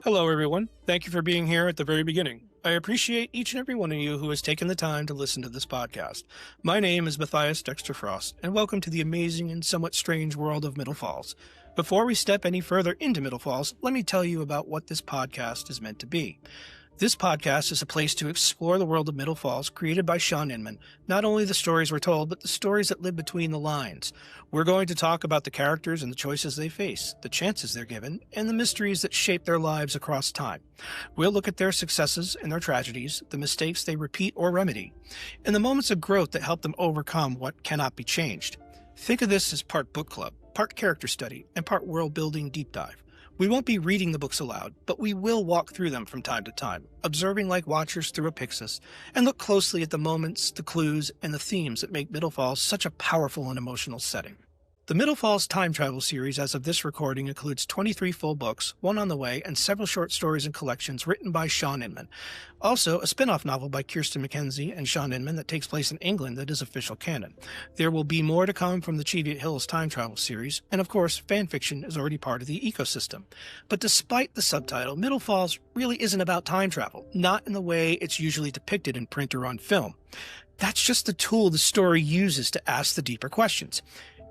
Hello, everyone. Thank you for being here at the very beginning. I appreciate each and every one of you who has taken the time to listen to this podcast. My name is Matthias Dexter Frost, and welcome to the amazing and somewhat strange world of Middle Falls. Before we step any further into Middle Falls, let me tell you about what this podcast is meant to be. This podcast is a place to explore the world of Middle Falls created by Shawn Inmon. Not only the stories we're told, but the stories that live between the lines. We're going to talk about the characters and the choices they face, the chances they're given, and the mysteries that shape their lives across time. We'll look at their successes and their tragedies, the mistakes they repeat or remedy, and the moments of growth that help them overcome what cannot be changed. Think of this as part book club, part character study, and part world-building deep dive. We won't be reading the books aloud, but we will walk through them from time to time, observing like watchers through a Pyxis, and look closely at the moments, the clues, and the themes that make Middle Falls such a powerful and emotional setting. The Middle Falls time travel series as of this recording includes 23 full books, one on the way, and several short stories and collections written by Shawn Inmon. Also, a spin-off novel by Kirsten McKenzie and Shawn Inmon that takes place in England that is official canon. There will be more to come from the Cheviot Hills time travel series, and of course, fanfiction is already part of the ecosystem. But despite the subtitle, Middle Falls really isn't about time travel, not in the way it's usually depicted in print or on film. That's just the tool the story uses to ask the deeper questions.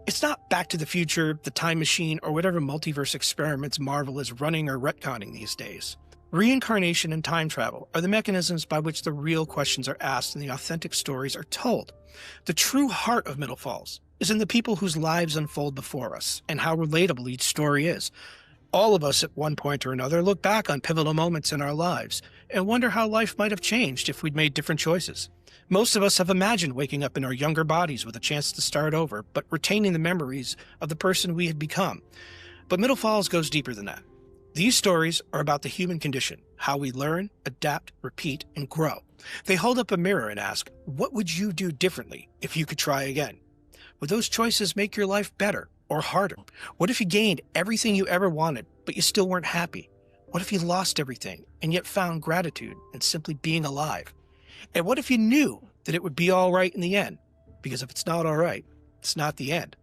It's not Back to the Future, the Time Machine, or whatever multiverse experiments Marvel is running or retconning these days. Reincarnation and time travel are the mechanisms by which the real questions are asked and the authentic stories are told. The true heart of Middle Falls is in the people whose lives unfold before us and how relatable each story is. All of us at one point or another look back on pivotal moments in our lives and wonder how life might have changed if we'd made different choices. Most of us have imagined waking up in our younger bodies with a chance to start over, but retaining the memories of the person we had become. But Middle Falls goes deeper than that. These stories are about the human condition, how we learn, adapt, repeat, and grow. They hold up a mirror and ask, what would you do differently if you could try again? Would those choices make your life better or harder? What if you gained everything you ever wanted, but you still weren't happy? What if you lost everything and yet found gratitude in simply being alive? And what if you knew that it would be all right in the end? Because if it's not all right, it's not the end.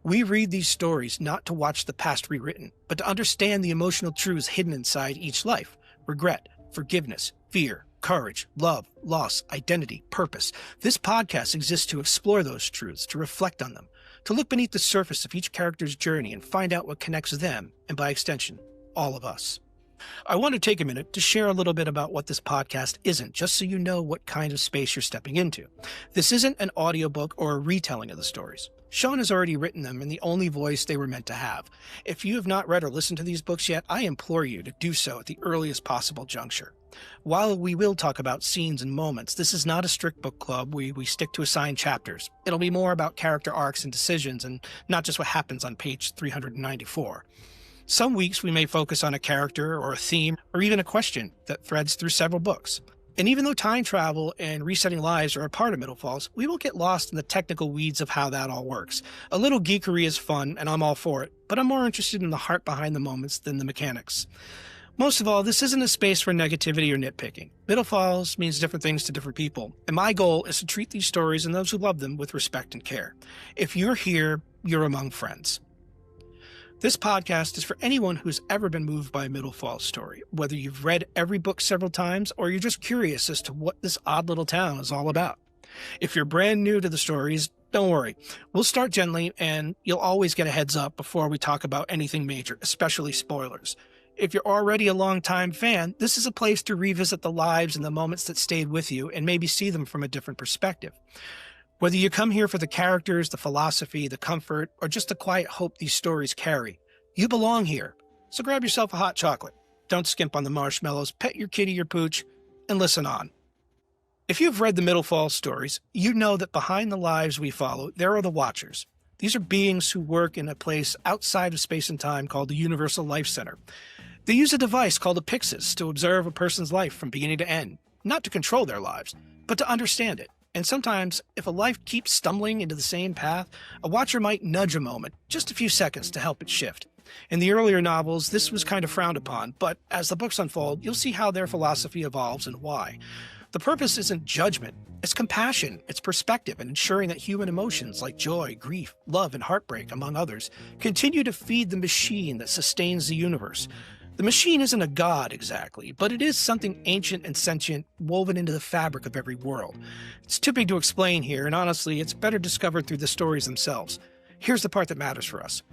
We read these stories not to watch the past rewritten, but to understand the emotional truths hidden inside each life. Regret, forgiveness, fear, courage, love, loss, identity, purpose. This podcast exists to explore those truths, to reflect on them, to look beneath the surface of each character's journey and find out what connects them, and by extension, all of us. I want to take a minute to share a little bit about what this podcast isn't, just so you know what kind of space you're stepping into. This isn't an audiobook or a retelling of the stories. Shawn has already written them in the only voice they were meant to have. If you have not read or listened to these books yet, I implore you to do so at the earliest possible juncture. While we will talk about scenes and moments, this is not a strict book club where we stick to assigned chapters. It'll be more about character arcs and decisions, and not just what happens on page 394. Some weeks we may focus on a character or a theme or even a question that threads through several books. And even though time travel and resetting lives are a part of Middle Falls, we won't get lost in the technical weeds of how that all works. A little geekery is fun, and I'm all for it, but I'm more interested in the heart behind the moments than the mechanics. Most of all, this isn't a space for negativity or nitpicking. Middle Falls means different things to different people, and my goal is to treat these stories and those who love them with respect and care. If you're here, you're among friends. This podcast is for anyone who's ever been moved by a Middle Falls story, whether you've read every book several times or you're just curious as to what this odd little town is all about. If you're brand new to the stories, don't worry. We'll start gently, and you'll always get a heads up before we talk about anything major, especially spoilers. If you're already a longtime fan, this is a place to revisit the lives and the moments that stayed with you and maybe see them from a different perspective. Whether you come here for the characters, the philosophy, the comfort, or just the quiet hope these stories carry, you belong here. So grab yourself a hot chocolate. Don't skimp on the marshmallows, pet your kitty or pooch, and listen on. If you've read the Middle Falls stories, you know that behind the lives we follow, there are the Watchers. These are beings who work in a place outside of space and time called the Universal Life Center. They use a device called a Pyxis to observe a person's life from beginning to end, not to control their lives, but to understand it. And sometimes, if a life keeps stumbling into the same path, a watcher might nudge a moment, just a few seconds, to help it shift. In the earlier novels, this was kind of frowned upon, but as the books unfold, you'll see how their philosophy evolves and why. The purpose isn't judgment, it's compassion, it's perspective, and ensuring that human emotions like joy, grief, love, and heartbreak, among others, continue to feed the machine that sustains the universe. The machine isn't a god exactly, but it is something ancient and sentient woven into the fabric of every world. It's too big to explain here, and honestly, it's better discovered through the stories themselves. Here's the part that matters for us.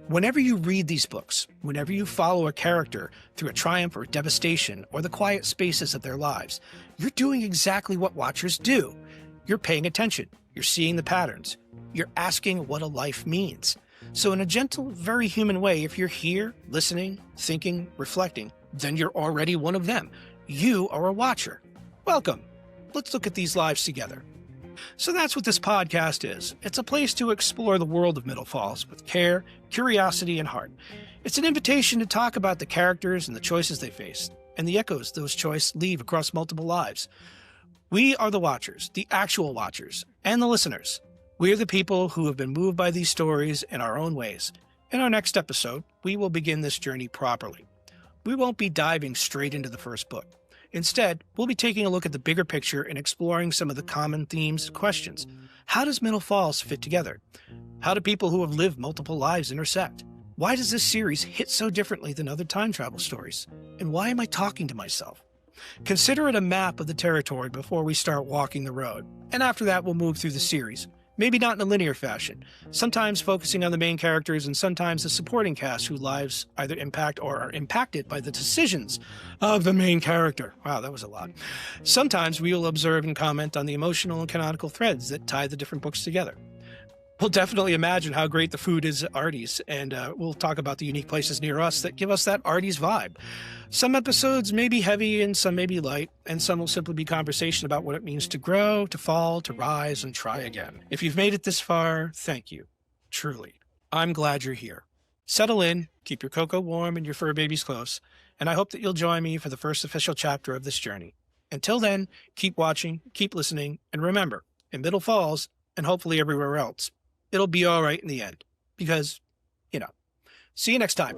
Whenever you read these books, whenever you follow a character through a triumph or devastation or the quiet spaces of their lives, you're doing exactly what watchers do. You're paying attention. You're seeing the patterns. You're asking what a life means. So in a gentle, very human way, if you're here, listening, thinking, reflecting, then you're already one of them. You are a watcher. Welcome. Let's look at these lives together. So that's what this podcast is. It's a place to explore the world of Middle Falls with care, curiosity, and heart. It's an invitation to talk about the characters and the choices they face, and the echoes those choices leave across multiple lives. We are the watchers, the actual watchers, and the listeners. We are the people who have been moved by these stories in our own ways. In our next episode, we will begin this journey properly. We won't be diving straight into the first book. Instead, we'll be taking a look at the bigger picture and exploring some of the common themes and questions. How does Middle Falls fit together? How do people who have lived multiple lives intersect? Why does this series hit so differently than other time travel stories? And why am I talking to myself? Consider it a map of the territory before we start walking the road. And after that, we'll move through the series. Maybe not in a linear fashion, sometimes focusing on the main characters and sometimes the supporting cast whose lives either impact or are impacted by the decisions of the main character. Wow, that was a lot. Sometimes we will observe and comment on the emotional and canonical threads that tie the different books together. We'll definitely imagine how great the food is at Artie's, and we'll talk about the unique places near us that give us that Artie's vibe. Some episodes may be heavy and some may be light, and some will simply be conversation about what it means to grow, to fall, to rise, and try again. If you've made it this far, thank you. Truly. I'm glad you're here. Settle in, keep your cocoa warm and your fur babies close, and I hope that you'll join me for the first official chapter of this journey. Until then, keep watching, keep listening, and remember, in Middle Falls, and hopefully everywhere else, it'll be all right in the end. Because, see you next time.